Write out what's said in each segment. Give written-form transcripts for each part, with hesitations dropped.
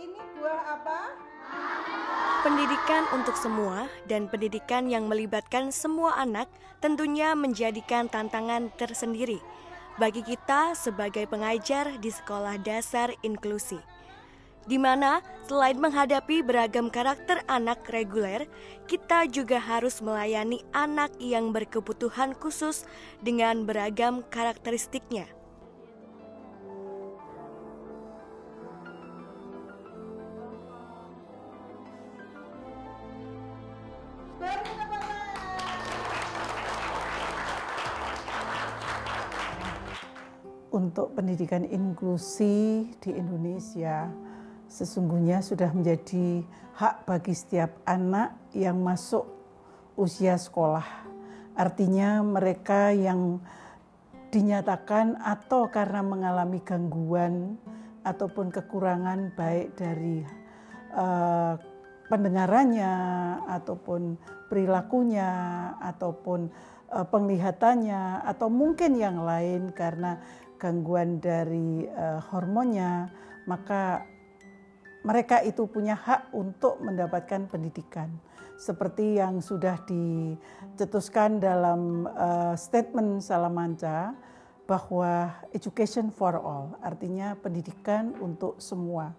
ini buah apa? Pendidikan untuk semua dan pendidikan yang melibatkan semua anak tentunya menjadikan tantangan tersendiri bagi kita sebagai pengajar di sekolah dasar inklusi. Di mana selain menghadapi beragam karakter anak reguler, kita juga harus melayani anak yang berkebutuhan khusus dengan beragam karakteristiknya. Untuk pendidikan inklusi di Indonesia sesungguhnya sudah menjadi hak bagi setiap anak yang masuk usia sekolah. Artinya mereka yang dinyatakan atau karena mengalami gangguan ataupun kekurangan baik dari pendengarannya ataupun perilakunya ataupun penglihatannya atau mungkin yang lain karena gangguan dari hormonnya, maka mereka itu punya hak untuk mendapatkan pendidikan. Seperti yang sudah dicetuskan dalam statement Salamanca bahwa education for all, artinya pendidikan untuk semua.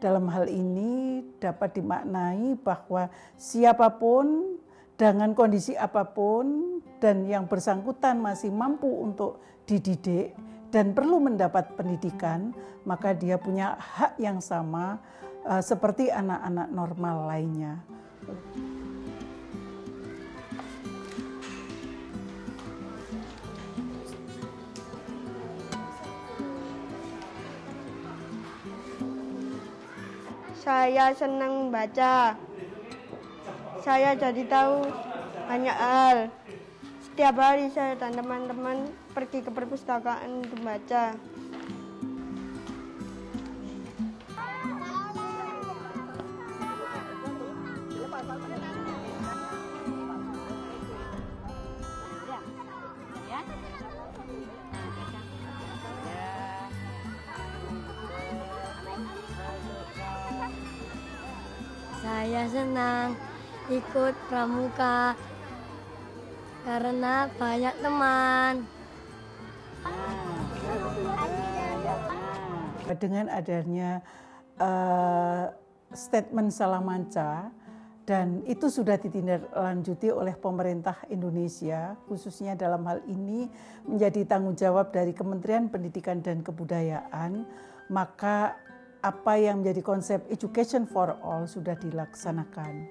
Dalam hal ini dapat dimaknai bahwa siapapun dengan kondisi apapun dan yang bersangkutan masih mampu untuk dididik dan perlu mendapat pendidikan, maka dia punya hak yang sama seperti anak-anak normal lainnya. Saya senang membaca. Saya jadi tahu banyak hal. Setiap hari saya dan teman-teman pergi ke perpustakaan untuk baca. Saya senang ikut pramuka karena banyak teman. Dengan adanya statement Salamanca dan itu sudah ditindaklanjuti oleh pemerintah Indonesia, khususnya dalam hal ini menjadi tanggung jawab dari Kementerian Pendidikan dan Kebudayaan, maka apa yang menjadi konsep education for all sudah dilaksanakan.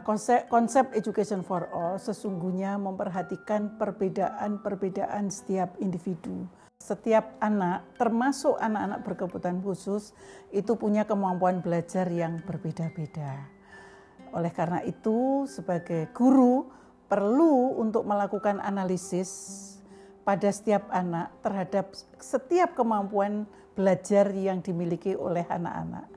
Konsep education for all sesungguhnya memperhatikan perbedaan setiap individu. Setiap anak, termasuk anak-anak berkebutuhan khusus, itu punya kemampuan belajar yang berbeda-beda. Oleh karena itu, sebagai guru perlu untuk melakukan analisis pada setiap anak terhadap setiap kemampuan belajar yang dimiliki oleh anak-anak.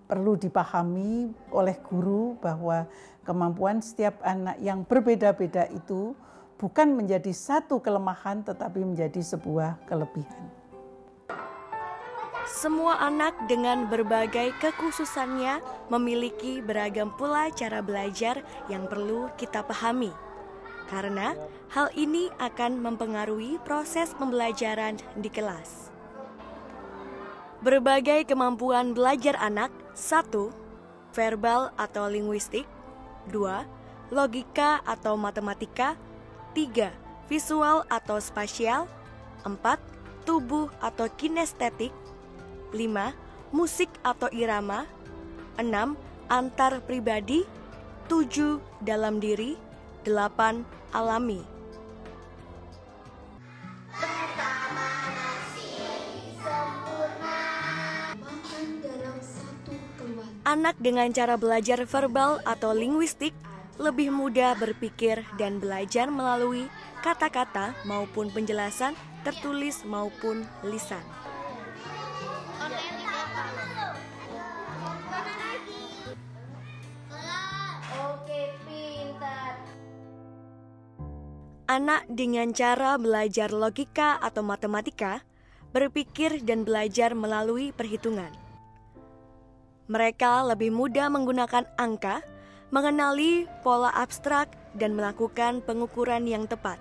Perlu dipahami oleh guru bahwa kemampuan setiap anak yang berbeda-beda itu bukan menjadi satu kelemahan tetapi menjadi sebuah kelebihan. Semua anak dengan berbagai kekhususannya memiliki beragam pula cara belajar yang perlu kita pahami. Karena hal ini akan mempengaruhi proses pembelajaran di kelas. Berbagai kemampuan belajar anak: 1. Verbal atau linguistik, 2. Logika atau matematika, 3. Visual atau spasial, 4. Tubuh atau kinestetik, 5. Musik atau irama, 6. Antar pribadi, 7. Dalam diri, 8. Alami. Anak dengan cara belajar verbal atau linguistik lebih mudah berpikir dan belajar melalui kata-kata maupun penjelasan tertulis maupun lisan. Anak dengan cara belajar logika atau matematika berpikir dan belajar melalui perhitungan. Mereka lebih mudah menggunakan angka, mengenali pola abstrak, dan melakukan pengukuran yang tepat.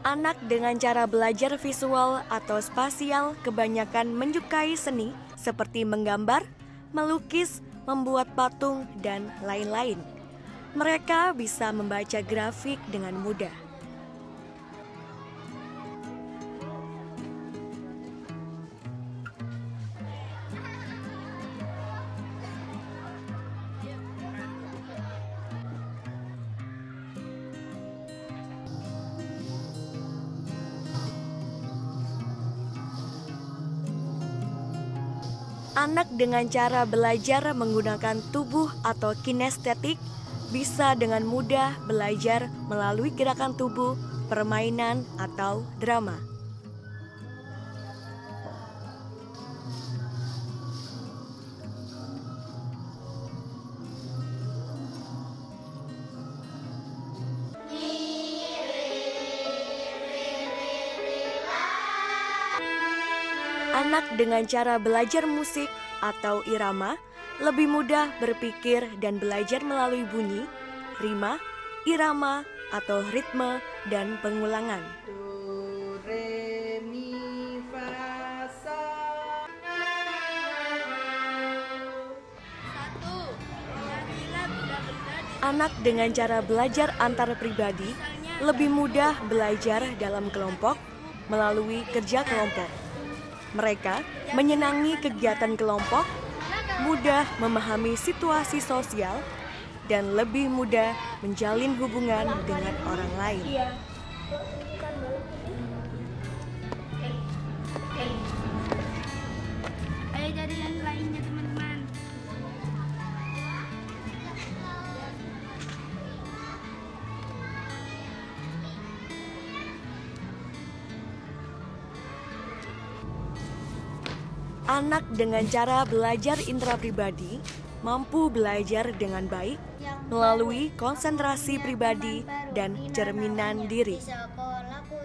Anak dengan cara belajar visual atau spasial kebanyakan menyukai seni seperti menggambar, melukis, membuat patung, dan lain-lain. Mereka bisa membaca grafik dengan mudah. Anak dengan cara belajar menggunakan tubuh atau kinestetik bisa dengan mudah belajar melalui gerakan tubuh, permainan, atau drama. Anak dengan cara belajar musik atau irama lebih mudah berpikir dan belajar melalui bunyi, rima, irama, atau ritme dan pengulangan. Do, re, mi, fa, sa. Anak dengan cara belajar antar pribadi lebih mudah belajar dalam kelompok melalui kerja kelompok. Mereka menyenangi kegiatan kelompok, mudah memahami situasi sosial, dan lebih mudah menjalin hubungan dengan orang lain. Ayo jadi yang lainnya teman-teman. Anak dengan cara belajar intrapribadi mampu belajar dengan baik melalui konsentrasi pribadi dan cerminan diri.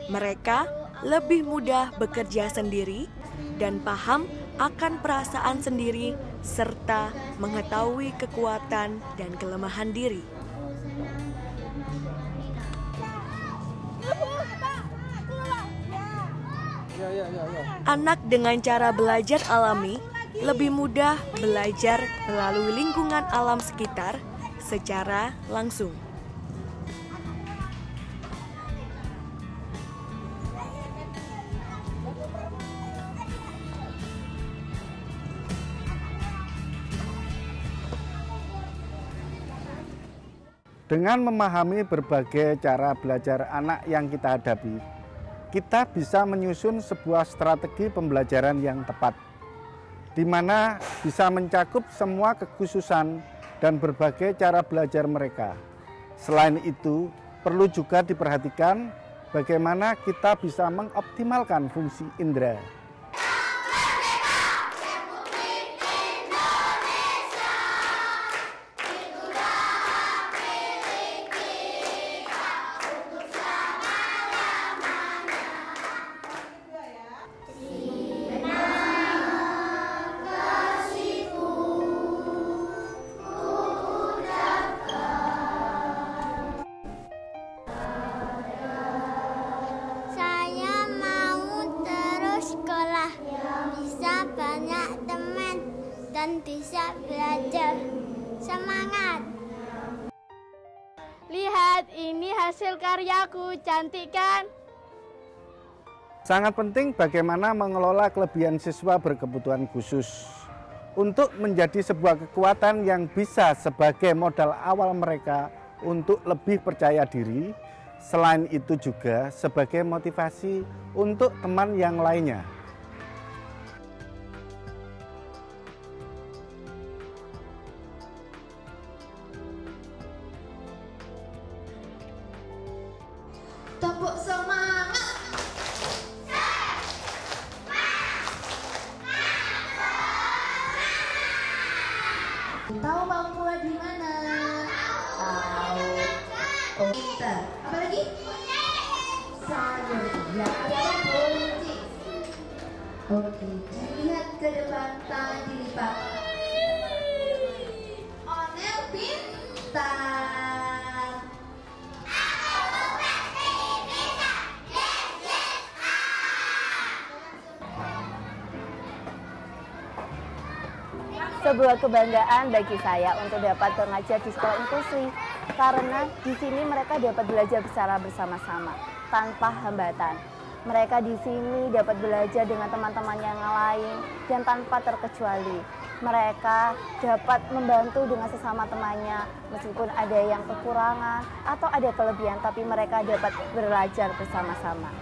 Mereka lebih mudah bekerja sendiri dan paham akan perasaan sendiri serta mengetahui kekuatan dan kelemahan diri. Anak dengan cara belajar alami lebih mudah belajar melalui lingkungan alam sekitar secara langsung. Dengan memahami berbagai cara belajar anak yang kita hadapi, kita bisa menyusun sebuah strategi pembelajaran yang tepat, di mana bisa mencakup semua kekhususan dan berbagai cara belajar mereka. Selain itu, perlu juga diperhatikan bagaimana kita bisa mengoptimalkan fungsi indera. Dan bisa belajar. Semangat! Lihat, ini hasil karyaku, cantik kan? Sangat penting bagaimana mengelola kelebihan siswa berkebutuhan khusus untuk menjadi sebuah kekuatan yang bisa sebagai modal awal mereka untuk lebih percaya diri. Selain itu juga sebagai motivasi untuk teman yang lainnya. Tepuk semangat. Tahu bangku di mana? Tahu. Oh, kita. Apa lagi? Ya, kunci. Oke, lihat ke depan, tangan dilipat. Onel pintar. Sebuah kebanggaan bagi saya untuk dapat mengajar di sekolah inklusi, karena di sini mereka dapat belajar secara bersama-sama tanpa hambatan. Mereka di sini dapat belajar dengan teman-teman yang lain dan tanpa terkecuali. Mereka dapat membantu dengan sesama temannya meskipun ada yang kekurangan atau ada kelebihan, tapi mereka dapat belajar bersama-sama.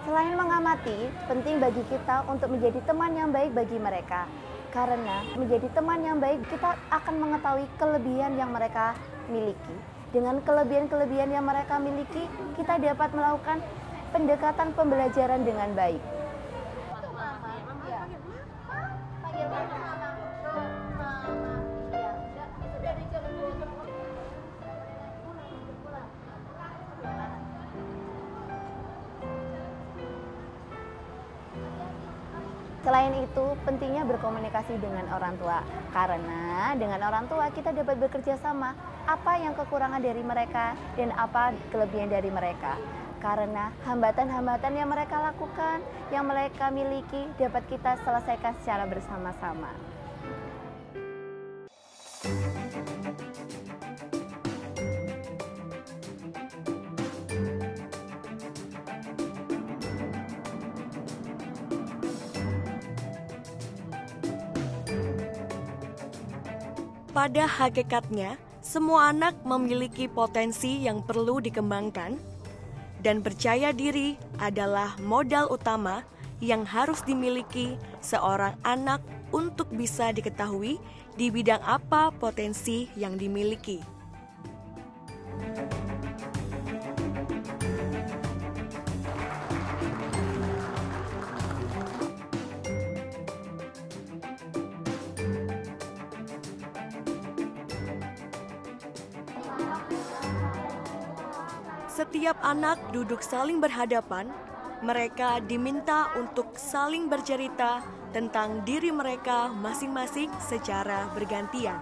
Selain mengamati, penting bagi kita untuk menjadi teman yang baik bagi mereka. Karena menjadi teman yang baik, kita akan mengetahui kelebihan yang mereka miliki. Dengan kelebihan-kelebihan yang mereka miliki, kita dapat melakukan pendekatan pembelajaran dengan baik. Selain itu, pentingnya berkomunikasi dengan orang tua. Karena dengan orang tua kita dapat bekerja sama apa yang kekurangan dari mereka dan apa kelebihan dari mereka. Karena hambatan-hambatan yang mereka lakukan, yang mereka miliki dapat kita selesaikan secara bersama-sama. Pada hakikatnya, semua anak memiliki potensi yang perlu dikembangkan, dan percaya diri adalah modal utama yang harus dimiliki seorang anak untuk bisa diketahui di bidang apa potensi yang dimiliki. Setiap anak duduk saling berhadapan, mereka diminta untuk saling bercerita tentang diri mereka masing-masing secara bergantian.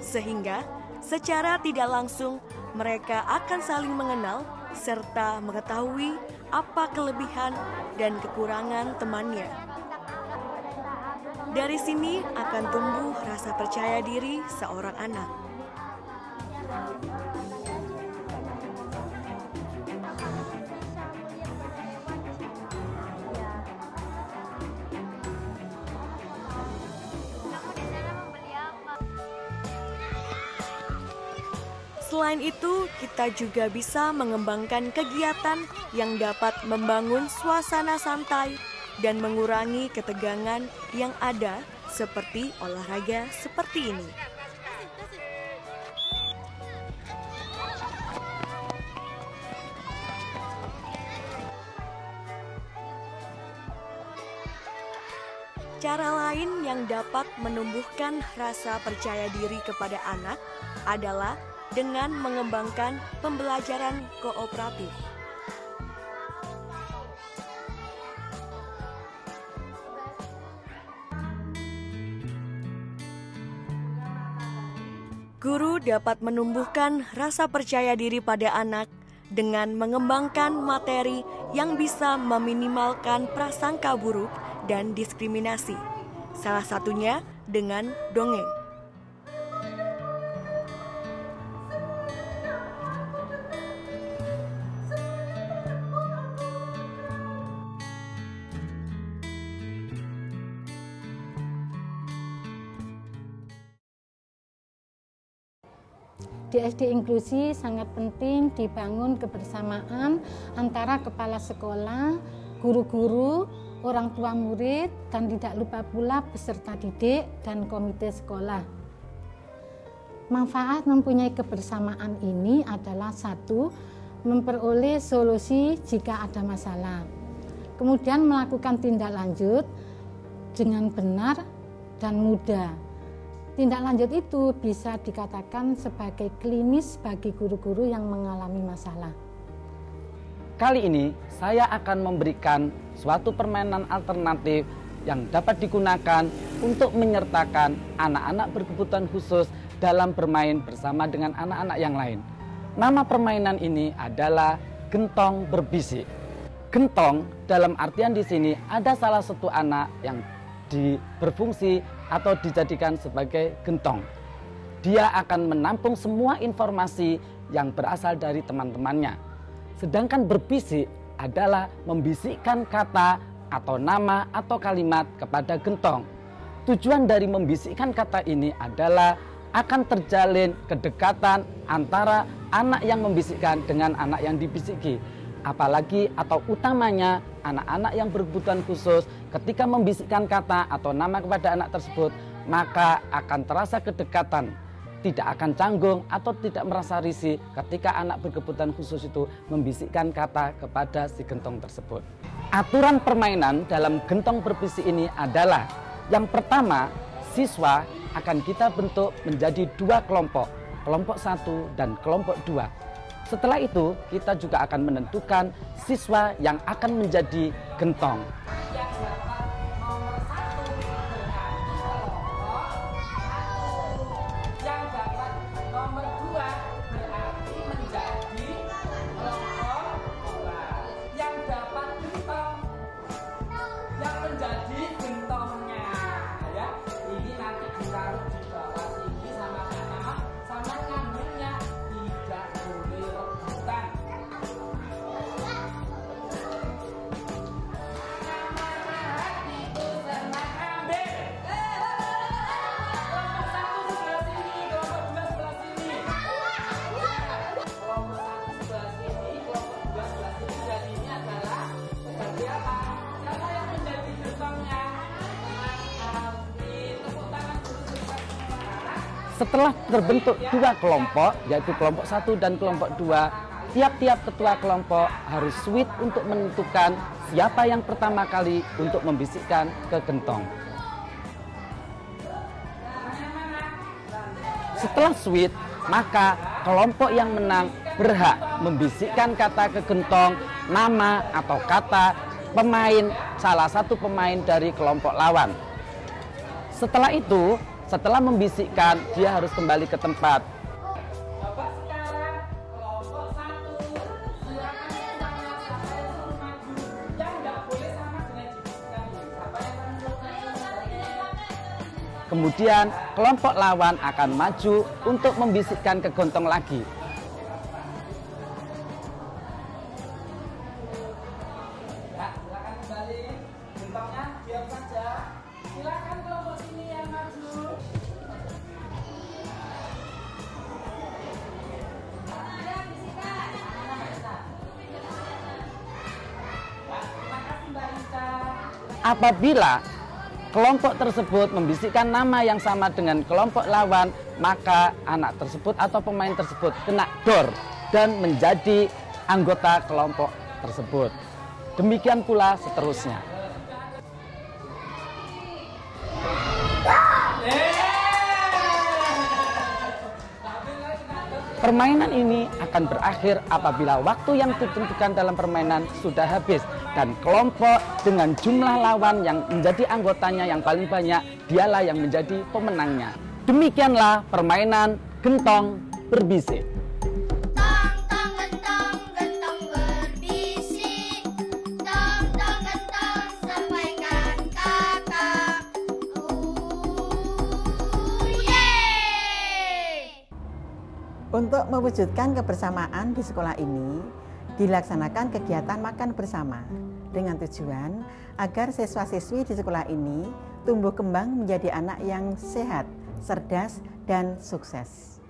Sehingga secara tidak langsung mereka akan saling mengenal serta mengetahui apa kelebihan dan kekurangan temannya. Dari sini akan tumbuh rasa percaya diri seorang anak. Selain itu, kita juga bisa mengembangkan kegiatan yang dapat membangun suasana santai dan mengurangi ketegangan yang ada, seperti olahraga seperti ini. Cara lain yang dapat menumbuhkan rasa percaya diri kepada anak adalah dengan mengembangkan pembelajaran kooperatif. Guru dapat menumbuhkan rasa percaya diri pada anak dengan mengembangkan materi yang bisa meminimalkan prasangka buruk dan diskriminasi. Salah satunya dengan dongeng. Di SD inklusi sangat penting dibangun kebersamaan antara kepala sekolah, guru-guru, orang tua murid, dan tidak lupa pula peserta didik dan komite sekolah. Manfaat mempunyai kebersamaan ini adalah satu, memperoleh solusi jika ada masalah. Kemudian melakukan tindak lanjut dengan benar dan mudah. Tindak lanjut itu bisa dikatakan sebagai klinis bagi guru-guru yang mengalami masalah. Kali ini saya akan memberikan suatu permainan alternatif yang dapat digunakan untuk menyertakan anak-anak berkebutuhan khusus dalam bermain bersama dengan anak-anak yang lain. Nama permainan ini adalah gentong berbisik. Gentong dalam artian di sini ada salah satu anak yang berfungsi atau dijadikan sebagai gentong. Dia akan menampung semua informasi yang berasal dari teman-temannya. Sedangkan berbisik adalah membisikkan kata atau nama atau kalimat kepada gentong. Tujuan dari membisikkan kata ini adalah akan terjalin kedekatan antara anak yang membisikkan dengan anak yang dibisiki. Apalagi atau utamanya anak-anak yang berkebutuhan khusus ketika membisikkan kata atau nama kepada anak tersebut, maka akan terasa kedekatan. Tidak akan canggung atau tidak merasa risih ketika anak berkebutuhan khusus itu membisikkan kata kepada si gentong tersebut. Aturan permainan dalam gentong berbisik ini adalah yang pertama, siswa akan kita bentuk menjadi dua kelompok, kelompok 1 dan kelompok 2. Setelah itu kita juga akan menentukan siswa yang akan menjadi gentong. Setelah terbentuk dua kelompok, yaitu kelompok 1 dan kelompok 2, tiap-tiap ketua kelompok harus sweet untuk menentukan siapa yang pertama kali untuk membisikkan ke gentong. Setelah sweet, maka kelompok yang menang berhak membisikkan kata ke gentong, nama atau kata pemain, salah satu pemain dari kelompok lawan. Setelah itu, setelah membisikkan, dia harus kembali ke tempat. Kemudian kelompok lawan akan maju untuk membisikkan ke gentong lagi. Silakan kembali, gentongnya diam saja. Silakan kelompok sini yang maju. Apabila kelompok tersebut membisikkan nama yang sama dengan kelompok lawan, maka anak tersebut atau pemain tersebut kena dor dan menjadi anggota kelompok tersebut. Demikian pula seterusnya. Permainan ini akan berakhir apabila waktu yang ditentukan dalam permainan sudah habis dan kelompok dengan jumlah lawan yang menjadi anggotanya yang paling banyak, dialah yang menjadi pemenangnya. Demikianlah permainan gentong berbisik. Untuk mewujudkan kebersamaan di sekolah ini, dilaksanakan kegiatan makan bersama dengan tujuan agar siswa-siswi di sekolah ini tumbuh kembang menjadi anak yang sehat, cerdas, dan sukses.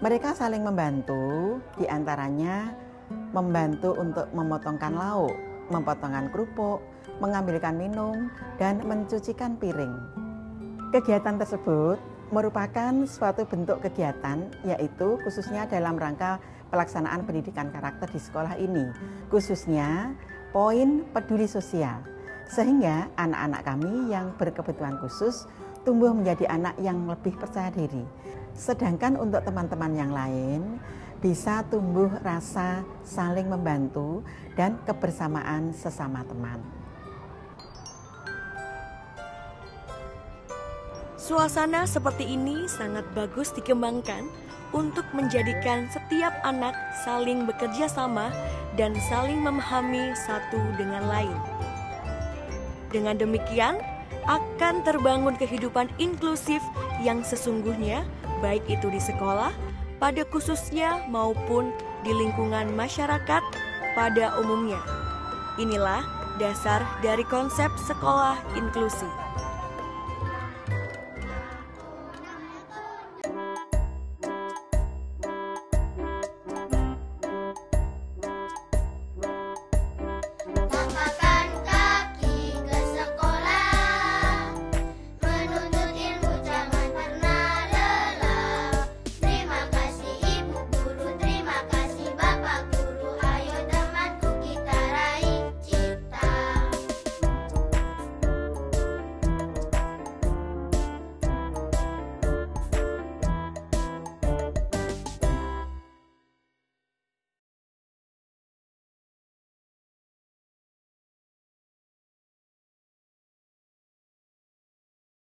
Mereka saling membantu, diantaranya membantu untuk memotongkan lauk, memotongkan kerupuk, mengambilkan minum, dan mencucikan piring. Kegiatan tersebut merupakan suatu bentuk kegiatan, yaitu khususnya dalam rangka pelaksanaan pendidikan karakter di sekolah ini, khususnya poin peduli sosial, sehingga anak-anak kami yang berkebutuhan khusus tumbuh menjadi anak yang lebih percaya diri. Sedangkan untuk teman-teman yang lain bisa tumbuh rasa saling membantu dan kebersamaan sesama teman. Suasana seperti ini sangat bagus dikembangkan untuk menjadikan setiap anak saling bekerja sama dan saling memahami satu dengan lain. Dengan demikian, akan terbangun kehidupan inklusif yang sesungguhnya, baik itu di sekolah, pada khususnya maupun di lingkungan masyarakat pada umumnya. Inilah dasar dari konsep sekolah inklusi.